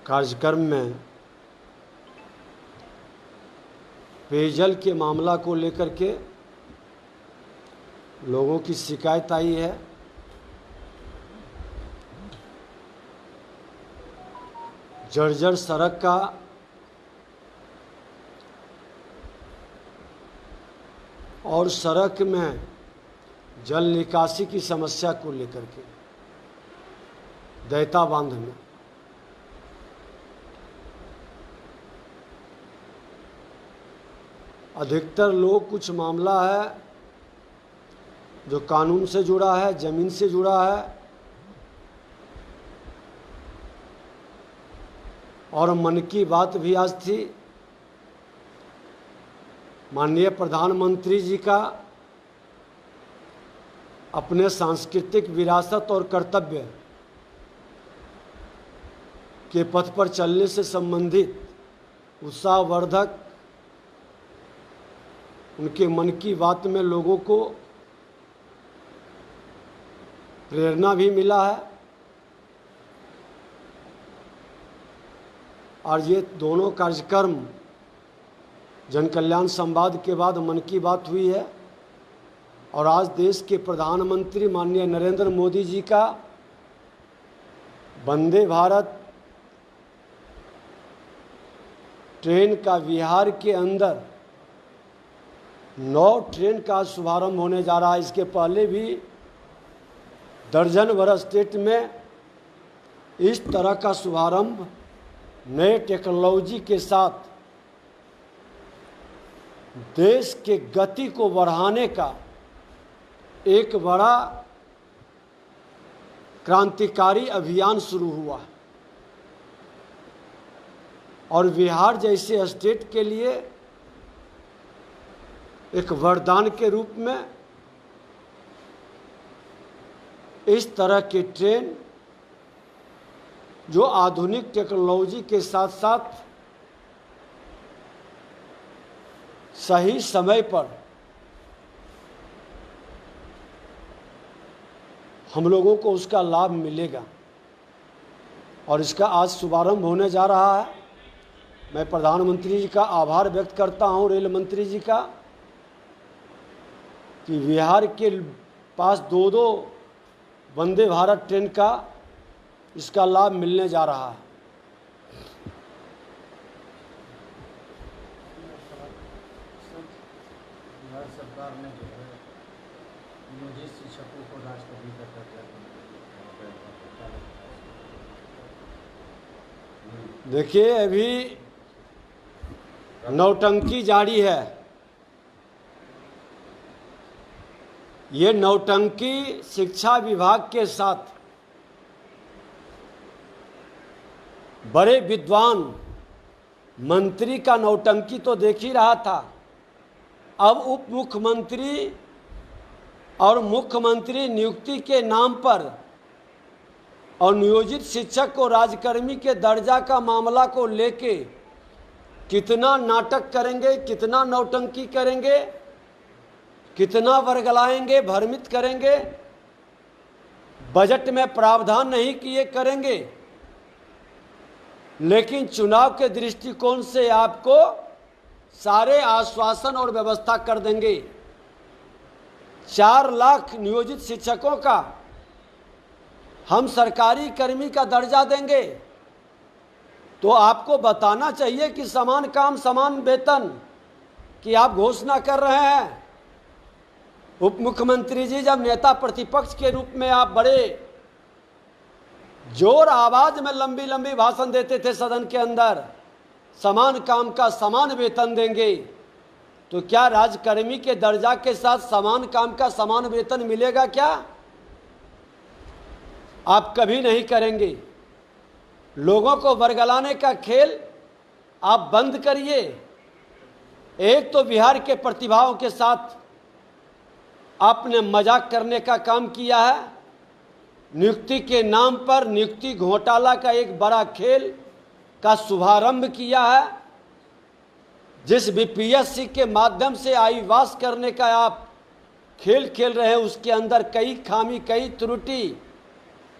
कार्यक्रम में पेयजल के मामला को लेकर के लोगों की शिकायत आई है। जर्जर सड़क का और सड़क में जल निकासी की समस्या को लेकर के दैता बांध में अधिकतर लोग, कुछ मामला है जो कानून से जुड़ा है, ज़मीन से जुड़ा है, और मन की बात भी आज थी। माननीय प्रधानमंत्री जी का अपने सांस्कृतिक विरासत और कर्तव्य के पथ पर चलने से संबंधित उत्साहवर्धक उनके मन की बात में लोगों को प्रेरणा भी मिला है। और ये दोनों कार्यक्रम जन कल्याण संवाद के बाद मन की बात हुई है। और आज देश के प्रधानमंत्री माननीय नरेंद्र मोदी जी का वंदे भारत ट्रेन का बिहार के अंदर 9 ट्रेन का शुभारंभ होने जा रहा है। इसके पहले भी दर्जन भर स्टेट में इस तरह का शुभारंभ नए टेक्नोलॉजी के साथ देश के गति को बढ़ाने का एक बड़ा क्रांतिकारी अभियान शुरू हुआ। और बिहार जैसे स्टेट के लिए एक वरदान के रूप में इस तरह की ट्रेन जो आधुनिक टेक्नोलॉजी के साथ साथ सही समय पर हम लोगों को उसका लाभ मिलेगा। और इसका आज शुभारंभ होने जा रहा है। मैं प्रधानमंत्री जी का आभार व्यक्त करता हूं, रेल मंत्री जी का, कि बिहार के पास 2 वंदे भारत ट्रेन का इसका लाभ मिलने जा रहा है। बिहार सरकार ने जो है नियोजित शिक्षकों को राष्ट्रपति का दर्जा दिया। देखिए, अभी नौटंकी जारी है। ये नौटंकी शिक्षा विभाग के साथ बड़े विद्वान मंत्री का नौटंकी तो देख ही रहा था। अब उप मुख्यमंत्री और मुख्यमंत्री नियुक्ति के नाम पर और नियोजित शिक्षक को राजकर्मी के दर्जा का मामला को लेके कितना नाटक करेंगे, कितना नौटंकी करेंगे, कितना वर्गलाएंगे, भ्रमित करेंगे, बजट में प्रावधान नहीं किए करेंगे। लेकिन चुनाव के दृष्टिकोण से आपको सारे आश्वासन और व्यवस्था कर देंगे। 4 लाख नियोजित शिक्षकों का हम सरकारी कर्मी का दर्जा देंगे। तो आपको बताना चाहिए कि समान काम समान वेतन की आप घोषणा कर रहे हैं। उप मुख्यमंत्री जी, जब नेता प्रतिपक्ष के रूप में आप बड़े जोर आवाज में लंबी लंबी भाषण देते थे सदन के अंदर, समान काम का समान वेतन देंगे, तो क्या राजकर्मी के दर्जा के साथ समान काम का समान वेतन मिलेगा क्या? आप कभी नहीं करेंगे। लोगों को वर्गलाने का खेल आप बंद करिए। एक तो बिहार के प्रतिभाओं के साथ आपने मजाक करने का काम किया है। नियुक्ति के नाम पर नियुक्ति घोटाला का एक बड़ा खेल का शुभारंभ किया है। जिस बीपीएससी के माध्यम से आईवास करने का आप खेल खेल रहे हैं, उसके अंदर कई खामी, कई त्रुटि।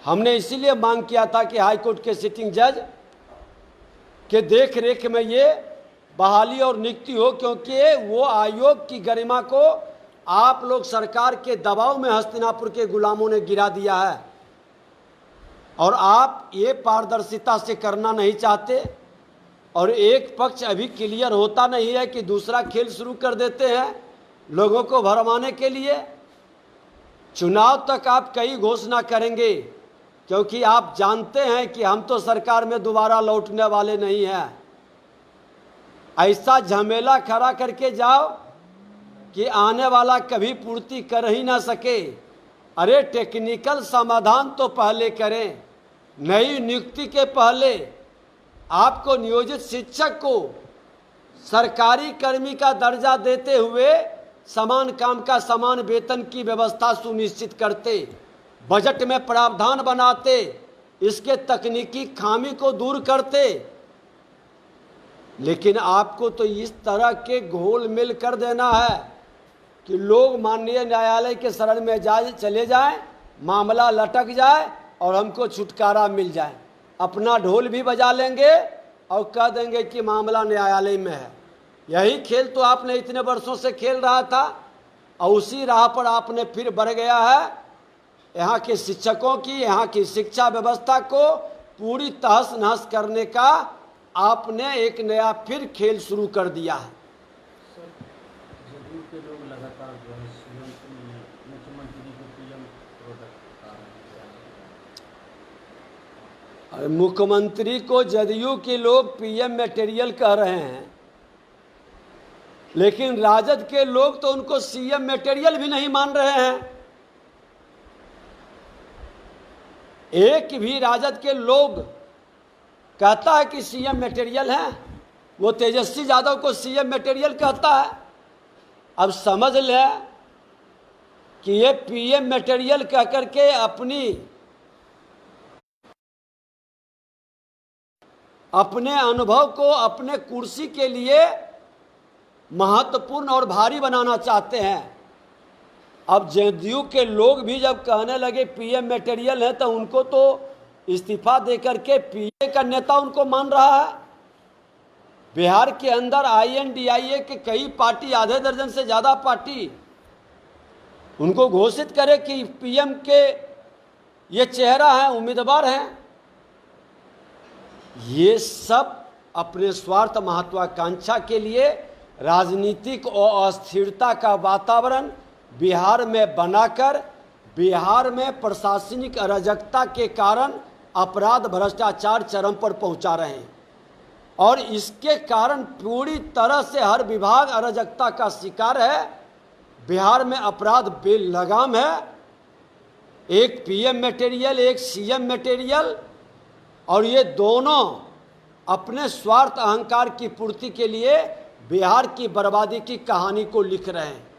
हमने इसीलिए मांग किया था कि हाईकोर्ट के सिटिंग जज के देख रेख में ये बहाली और नियुक्ति हो, क्योंकि वो आयोग की गरिमा को आप लोग सरकार के दबाव में हस्तिनापुर के गुलामों ने गिरा दिया है और आप ये पारदर्शिता से करना नहीं चाहते और एक पक्ष अभी क्लियर होता नहीं है कि दूसरा खेल शुरू कर देते हैं लोगों को भरमाने के लिए। चुनाव तक आप कई घोषणा करेंगे, क्योंकि आप जानते हैं कि हम तो सरकार में दोबारा लौटने वाले नहीं हैं। ऐसा झमेला खड़ा करके जाओ कि आने वाला कभी पूर्ति कर ही ना सके। अरे टेक्निकल समाधान तो पहले करें, नई नियुक्ति के पहले आपको नियोजित शिक्षक को सरकारी कर्मी का दर्जा देते हुए समान काम का समान वेतन की व्यवस्था सुनिश्चित करते, बजट में प्रावधान बनाते, इसके तकनीकी खामी को दूर करते। लेकिन आपको तो इस तरह के घोल मिल कर देना है कि लोग माननीय न्यायालय के शरण में चले जाएं, मामला लटक जाए और हमको छुटकारा मिल जाए। अपना ढोल भी बजा लेंगे और कह देंगे कि मामला न्यायालय में है। यही खेल तो आपने इतने वर्षों से खेल रहा था और उसी राह पर आपने फिर बढ़ गया है। यहाँ के शिक्षकों की, यहाँ की शिक्षा व्यवस्था को पूरी तहस नहस करने का आपने एक नया फिर खेल शुरू कर दिया है। सर, जदयू के लोग लगातार जो है मुख्यमंत्री को पीएम प्रोडक्ट बता रहे हैं। मुख्यमंत्री को जदयू के लोग पीएम मटेरियल कह रहे हैं, लेकिन राजद के लोग तो उनको सीएम मटेरियल भी नहीं मान रहे हैं। एक भी राजद के लोग कहता है कि सीएम मटेरियल है, वो तेजस्वी यादव को सीएम मटेरियल कहता है। अब समझ लें कि ये पीएम मटेरियल कह करके अपने अनुभव को अपने कुर्सी के लिए महत्वपूर्ण और भारी बनाना चाहते हैं। अब जदयू के लोग भी जब कहने लगे पीएम मटेरियल है तो उनको तो इस्तीफा देकर के पीए का नेता उनको मान रहा है। बिहार के अंदर आईएनडीआईए के कई पार्टी, आधे दर्जन से ज़्यादा पार्टी उनको घोषित करे कि पीएम के ये चेहरा है, उम्मीदवार हैं। ये सब अपने स्वार्थ महत्वाकांक्षा के लिए राजनीतिक और अस्थिरता का वातावरण बिहार में बनाकर बिहार में प्रशासनिक अराजकता के कारण अपराध भ्रष्टाचार चरम पर पहुंचा रहे हैं और इसके कारण पूरी तरह से हर विभाग अराजकता का शिकार है। बिहार में अपराध बेलगाम है। एक पीएम मटेरियल, एक सीएम मटेरियल, और ये दोनों अपने स्वार्थ अहंकार की पूर्ति के लिए बिहार की बर्बादी की कहानी को लिख रहे हैं।